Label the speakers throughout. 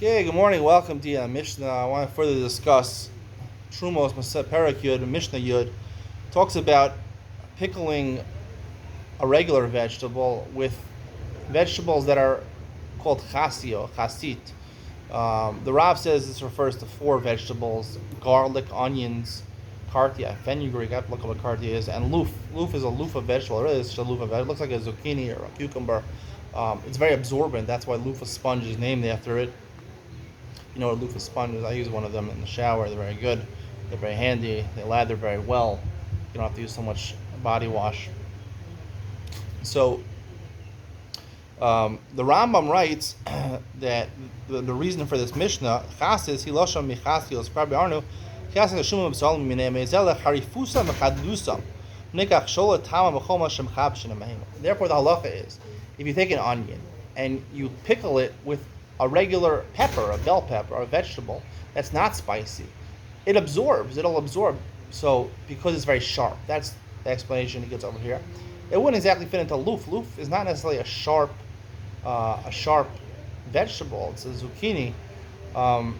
Speaker 1: Okay, good morning. Welcome to Iyun HaMishna. I want to further discuss Terumos Perak Yud, Mishnah Yud. Talks about pickling a regular vegetable with vegetables that are called chasit. The Rav says this refers to four vegetables: garlic, onions, kartia, fenugreek. I have to look up what kartia is, and loof. Loof is a loofah vegetable. It really is just a loofah vegetable. It looks like a zucchini or a cucumber. It's very absorbent. That's why loofah sponge is named after it. You know what loofah sponges? I use one of them in the shower. They're very good. They're very handy. They lather very well. You don't have to use so much body wash. So the Rambam writes that the reason for this Mishnah, Chasis, Hilosham Michasios, Rabbi Arnu, Chasis Shumam Salim Mine Mezela Harifusa Mechadusam, Nikach Shola Tama Mechoma Shem Chabshin. Therefore, the halacha is if you take an onion and you pickle it with a regular pepper, a bell pepper, or a vegetable that's not spicy, it'll absorb. So, because it's very sharp, that's the explanation he gets over here. It wouldn't exactly fit into loof. Loof is not necessarily a sharp vegetable. It's a zucchini. I'd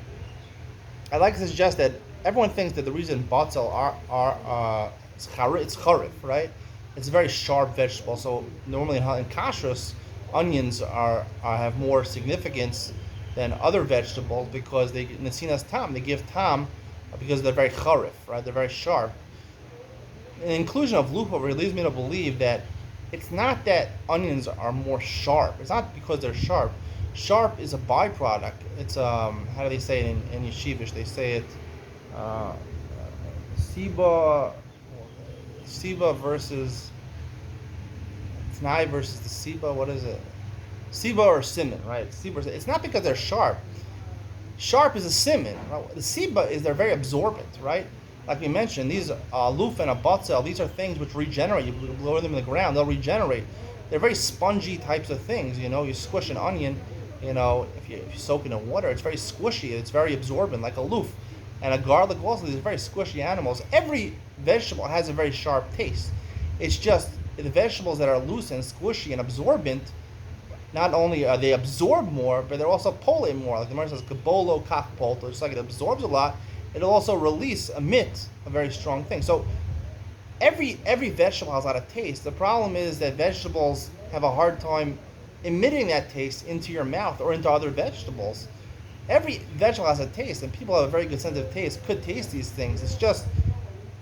Speaker 1: like to suggest that everyone thinks that the reason batzel it's charif, right? It's a very sharp vegetable. So normally in kashrus, onions have more significance than other vegetables because they nesinas tam. They give tam because they're very charif, right? They're very sharp. The inclusion of loof over here leads me to believe that it's not that onions are more sharp. It's not because they're sharp. Sharp is a byproduct. It's how do they say it in yeshivish? They say it siba versus Tnai versus the Siba. What is it? Siba or Simon, right? Siba. It's not because they're sharp. Sharp is a Simon. Right? The Siba is they're very absorbent, right? Like we mentioned, these loof and a batzel, these are things which regenerate. You lower them in the ground, they'll regenerate. They're very spongy types of things. You know, you squish an onion, you know, if you soak it in water, it's very squishy. It's very absorbent, like a loof. And a garlic also, these are very squishy animals. Every vegetable has a very sharp taste. It's just the vegetables that are loose and squishy and absorbent, not only are they absorb more, but they're also polate more. Like the Gemara says, kabolo kach polto. Just like it absorbs a lot, it'll also emit a very strong thing. So every vegetable has a lot of taste. The problem is that vegetables have a hard time emitting that taste into your mouth or into other vegetables. Every vegetable has a taste, and people have a very good sense of taste, could taste these things. It's just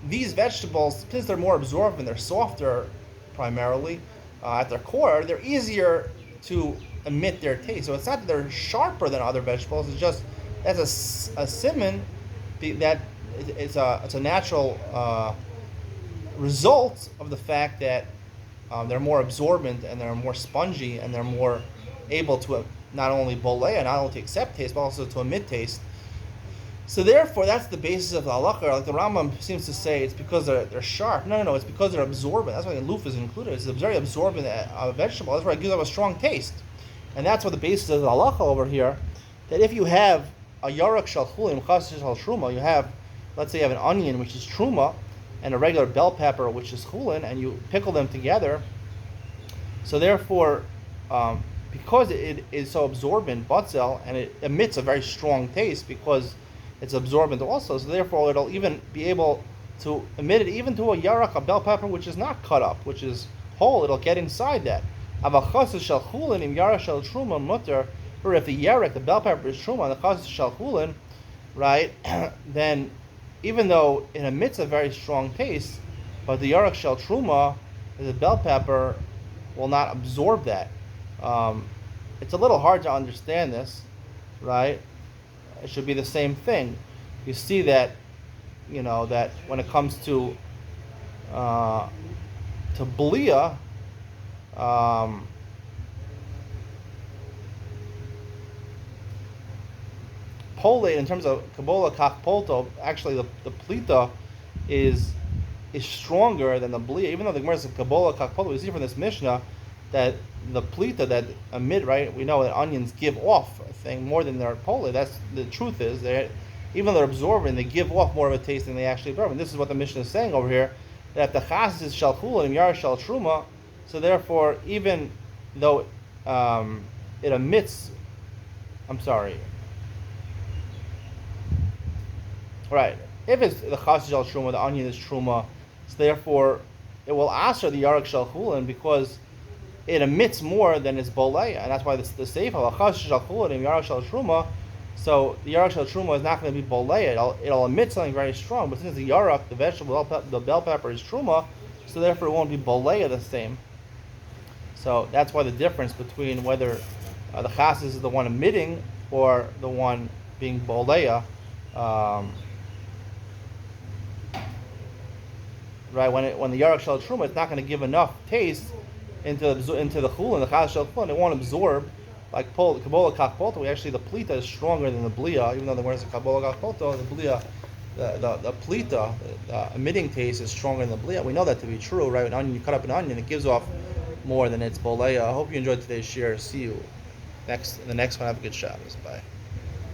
Speaker 1: these vegetables, since they're more absorbent, they're softer primarily at their core, they're easier to emit their taste. So it's not that they're sharper than other vegetables, it's just as a simon, that it's a natural result of the fact that they're more absorbent and they're more spongy and they're more able to not only bolea, not only to accept taste, but also to emit taste. So therefore, that's the basis of the halacha. Like the Rambam seems to say, it's because they're sharp. No, it's because they're absorbent. That's why the loof is included. It's a very absorbent vegetable. That's why it gives them a strong taste. And that's what the basis of the halacha over here, that if you have a yarak shal chulim, chas shal truma, you have, let's say you have an onion, which is truma, and a regular bell pepper, which is chulin, and you pickle them together. So therefore, because it is so absorbent, batzel, and it emits a very strong taste because it's absorbent also, so therefore it'll even be able to emit it even to a yarak, a bell pepper, which is not cut up, which is whole. It'll get inside that. Or if the yarak, the bell pepper, is truma, and the chas shel chulin, right? Then, even though it emits a very strong taste, but the yarak shel truma, the bell pepper, will not absorb that. It's a little hard to understand this, right? It should be the same thing. You see that, you know, that when it comes to belia, polate, in terms of kabbalah kach polto, actually the plita is stronger than the belia. Even though the Gemara says kabbalah kach polto, we see from this Mishnah that the plita that emit, right? We know that onions give off a thing more than their polate. That's the truth is even though they're absorbing, they give off more of a taste than they actually absorb. And this is what the Mishnah is saying over here, that the chas is shal chula and yar shal truma. So therefore, even though it emits, Right. If it's the chas shel truma, the onion is truma, so therefore it will answer the yarek shel chulin because it emits more than its boleya, and that's why the seifa chas shel chulin and yarek shel truma. So the yarek shel truma is not going to be boleya. It'll emit something very strong, but since the yarek, the vegetable, the bell pepper is truma, so therefore it won't be boleya the same. So that's why the difference between whether the chas is the one emitting or the one being boleya. Right, when the yarek shel truma, it's not going to give enough taste into the chul and the chas shel chul, and it won't absorb like kabbalah kach. Actually, the plita is stronger than the blia, even though the word is kabbalah kach, the blia, the plita, the emitting taste is stronger than the blia. We know that to be true, right? An onion, you cut up an onion, it gives off more than its boleya. I hope you enjoyed today's share. See you in the next one. Have a good Shabbos. Bye.